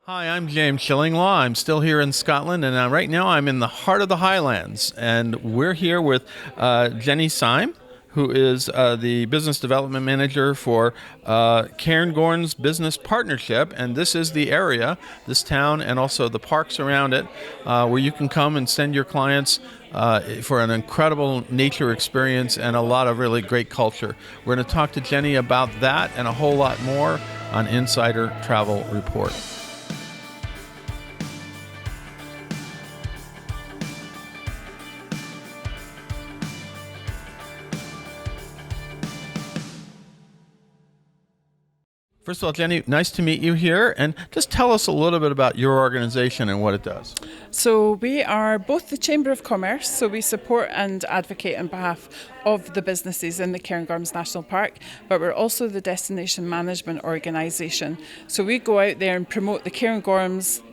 Hi, I'm James Shillinglaw. I'm still here in Scotland, and right now I'm in the heart of the Highlands. And we're here with Jenny Syme, who is the Business Development Manager for Cairngorms Business Partnership. And this is the area, this town, and also the parks around it, where you can come and send your clients for an incredible nature experience and a lot of really great culture. We're going to talk to Jenny about that and a whole lot more on Insider Travel Report. First of all, Jenny, nice to meet you here. And just tell us a little bit about your organization and what it does. So we are both the Chamber of Commerce, so we support and advocate on behalf of the businesses in the Cairngorms National Park, but we're also the destination management organisation. So we go out there and promote the Cairngorms,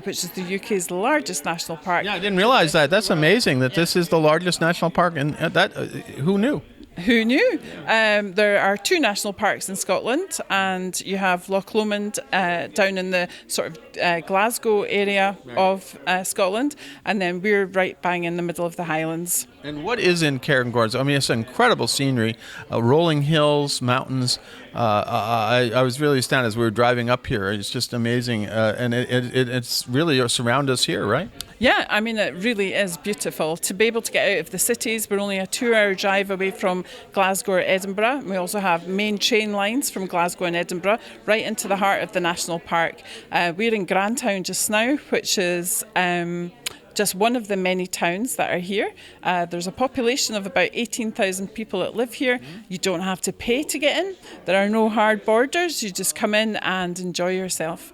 which is the UK's largest national park. Yeah, I didn't realize that. That's amazing that this is the largest national park. And who knew? Who knew? There are two national parks in Scotland, and you have Loch Lomond down in the sort of Glasgow area of Scotland, and then we're right bang in the middle of the Highlands. And what is in Cairngorms? I mean, it's incredible scenery, rolling hills, mountains. I was really astounded as we were driving up here. It's just amazing, and it's really surround us here, right? Yeah, I mean, it really is beautiful. To be able to get out of the cities, we're only a 2-hour drive away from Glasgow or Edinburgh. We also have main train lines from Glasgow and Edinburgh right into the heart of the national park. We're in Grantown just now, which is just one of the many towns that are here. There's a population of about 18,000 people that live here. You don't have to pay to get in. There are no hard borders. You just come in and enjoy yourself.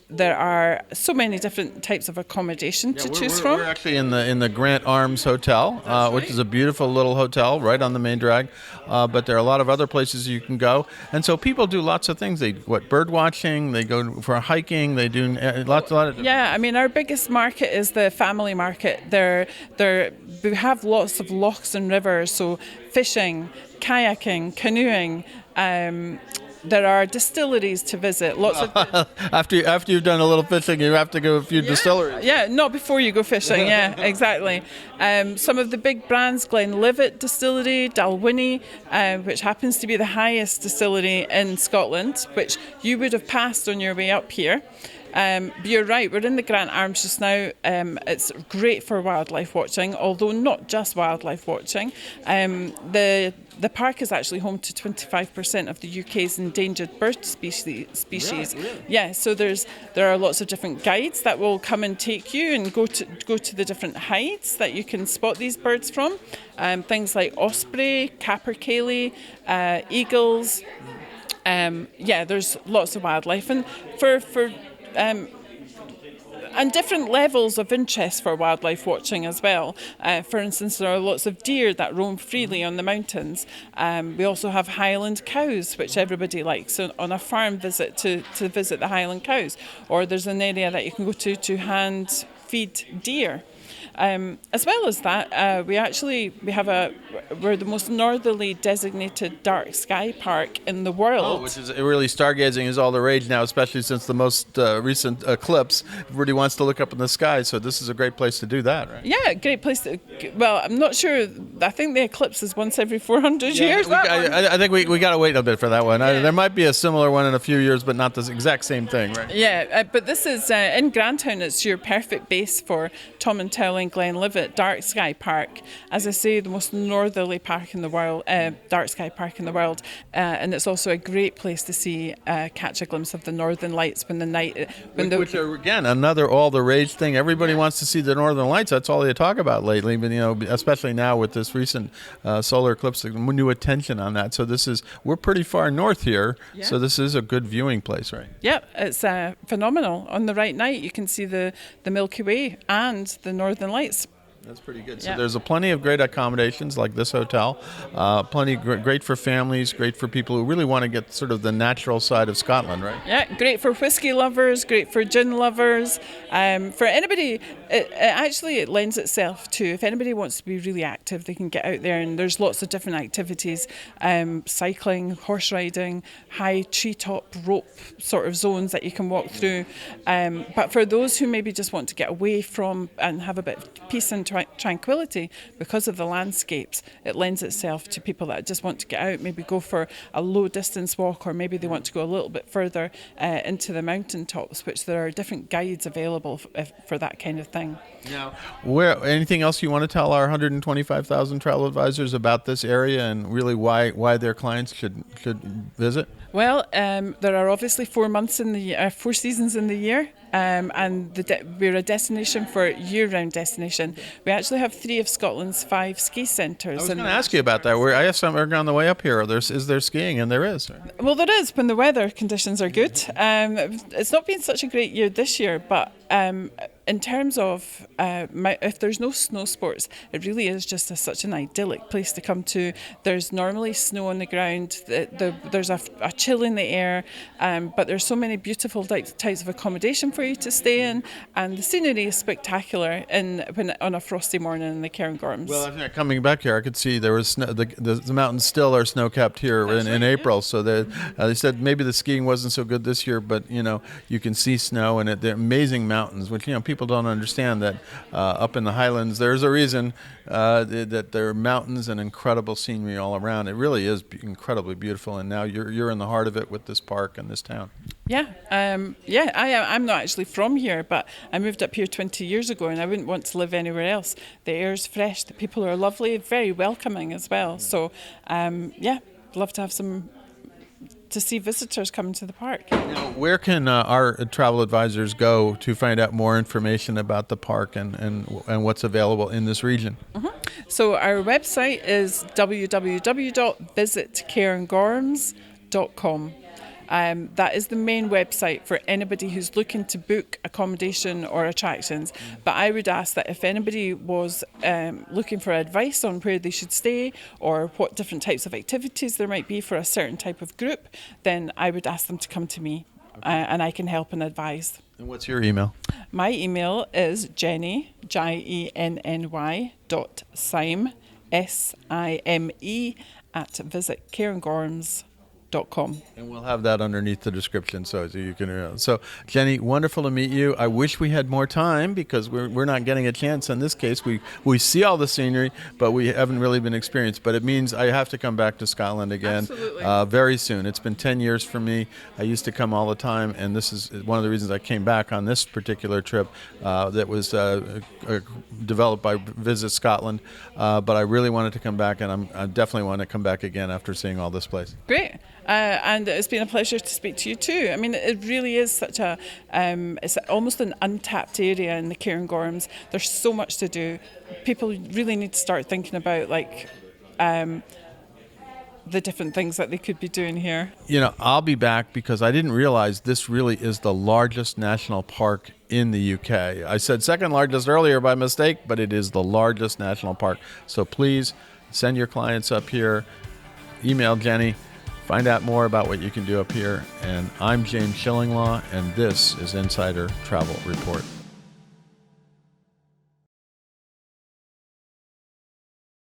There are so many different types of accommodation to choose from. We're actually in the Grant Arms Hotel, which is a beautiful little hotel right on the main drag. But there are a lot of other places you can go, and so people do lots of things. They bird watching. They go for hiking. They do lots of. Yeah, I mean, our biggest market is the family market. We have lots of lochs and rivers, so fishing, kayaking, canoeing. There are distilleries to visit. Lots of after you've done a little fishing, you have to go to a few distilleries. Yeah, not before you go fishing. Yeah, exactly. Some of the big brands: Glenlivet Distillery, Dalwhinnie, which happens to be the highest distillery in Scotland, which you would have passed on your way up here. But you're right, we're in the Grant Arms just now. It's great for wildlife watching, although not just wildlife watching. The park is actually home to 25% of the UK's endangered bird species. Really? Yeah, so there are lots of different guides that will come and take you and go to the different hides that you can spot these birds from. Things like osprey, capercaillie, eagles. There's lots of wildlife, and and different levels of interest for wildlife watching as well. For instance, there are lots of deer that roam freely on the mountains. We also have Highland cows, which everybody likes on a farm visit to visit the Highland cows. Or there's an area that you can go to hand feed deer. As well as that, we're the most northerly designated dark sky park in the world. Oh, which is really, stargazing is all the rage now, especially since the most recent eclipse. Everybody wants to look up in the sky, so this is a great place to do that, right? Yeah, great place to. Well, I'm not sure. I think the eclipse is once every 400 years. I think we got to wait a bit for that one. Yeah. There might be a similar one in a few years, but not the exact same thing, right? Yeah, but this is in Grantown. It's your perfect base for Tom and Towling Glenlivet Dark Sky Park. As I say, the most northerly park in the world, dark sky park in the world, and it's also a great place to see, catch a glimpse of the northern lights which are again another all the rage thing. Everybody wants to see the northern lights. That's all they talk about lately. But especially now with this recent solar eclipse, new attention on that. So we're pretty far north here. Yeah. So this is a good viewing place, right? Yeah, it's phenomenal. On the right night, you can see the Milky Way and the northern lights. That's pretty good. Yeah. So there's a plenty of great accommodations like this hotel, plenty great for families, great for people who really want to get sort of the natural side of Scotland, right? Yeah, great for whiskey lovers, great for gin lovers. For anybody, it lends itself to, if anybody wants to be really active, they can get out there, and there's lots of different activities, cycling, horse riding, high treetop rope sort of zones that you can walk through. But for those who maybe just want to get away from and have a bit of peace and tranquility because of the landscapes, it lends itself to people that just want to get out, maybe go for a low distance walk, or maybe they want to go a little bit further into the mountain tops, which there are different guides available for that kind of thing. Now, anything else you want to tell our 125,000 travel advisors about this area and really why their clients should visit? Well, there are obviously 4 months in the 4 seasons in the year, and we're a destination for year-round destination. We actually have 3 of Scotland's 5 ski centres. I was going to ask you about that. I asked somewhere on the way up here. Is there skiing? And there is. Well, there is when the weather conditions are good. It's not been such a great year this year, but in terms of if there's no snow sports, it really is just such an idyllic place to come to. There's normally snow on the ground. There's a chill in the air, but there's so many beautiful types of accommodation for you to stay in, and the scenery is spectacular on a frosty morning in the Cairngorms. Well, I think coming back here, I could see there was snow, the mountains still are snow-capped here in April. So they said maybe the skiing wasn't so good this year, but you can see snow, and they're amazing mountains, which people don't understand that up in the Highlands there's a reason that there are mountains and incredible scenery all around. It really is incredibly beautiful, and now you're in the heart of it with this park and this town. Yeah, I'm not actually from here, but I moved up here 20 years ago, and I wouldn't want to live anywhere else. The air's fresh, the people are lovely, very welcoming as well. So, love to have to see visitors coming to the park. Now, where can our travel advisors go to find out more information about the park and what's available in this region? Mm-hmm. So our website is www.visitcairngorms.com. That is the main website for anybody who's looking to book accommodation or attractions. But I would ask that if anybody was looking for advice on where they should stay or what different types of activities there might be for a certain type of group, then I would ask them to come to me, and I can help and advise. And what's your email? My email is Jenny, Jenny, .sime, SIME, @visitcairngorms.com. And we'll have that underneath the description so you can. So, Jenny, wonderful to meet you. I wish we had more time because we're not getting a chance in this case. We see all the scenery, but we haven't really been experienced. But it means I have to come back to Scotland again very soon. It's been 10 years for me. I used to come all the time, and this is one of the reasons I came back on this particular trip that was developed by Visit Scotland. But I really wanted to come back, and I definitely want to come back again after seeing all this place. Great. And it's been a pleasure to speak to you too. I mean, it really is such it's almost an untapped area in the Cairngorms. There's so much to do. People really need to start thinking about the different things that they could be doing here. I'll be back because I didn't realize this really is the largest national park in the UK. I said second largest earlier by mistake, but it is the largest national park. So please send your clients up here, email Jenny, find out more about what you can do up here. And I'm James Shillinglaw, and this is Insider Travel Report.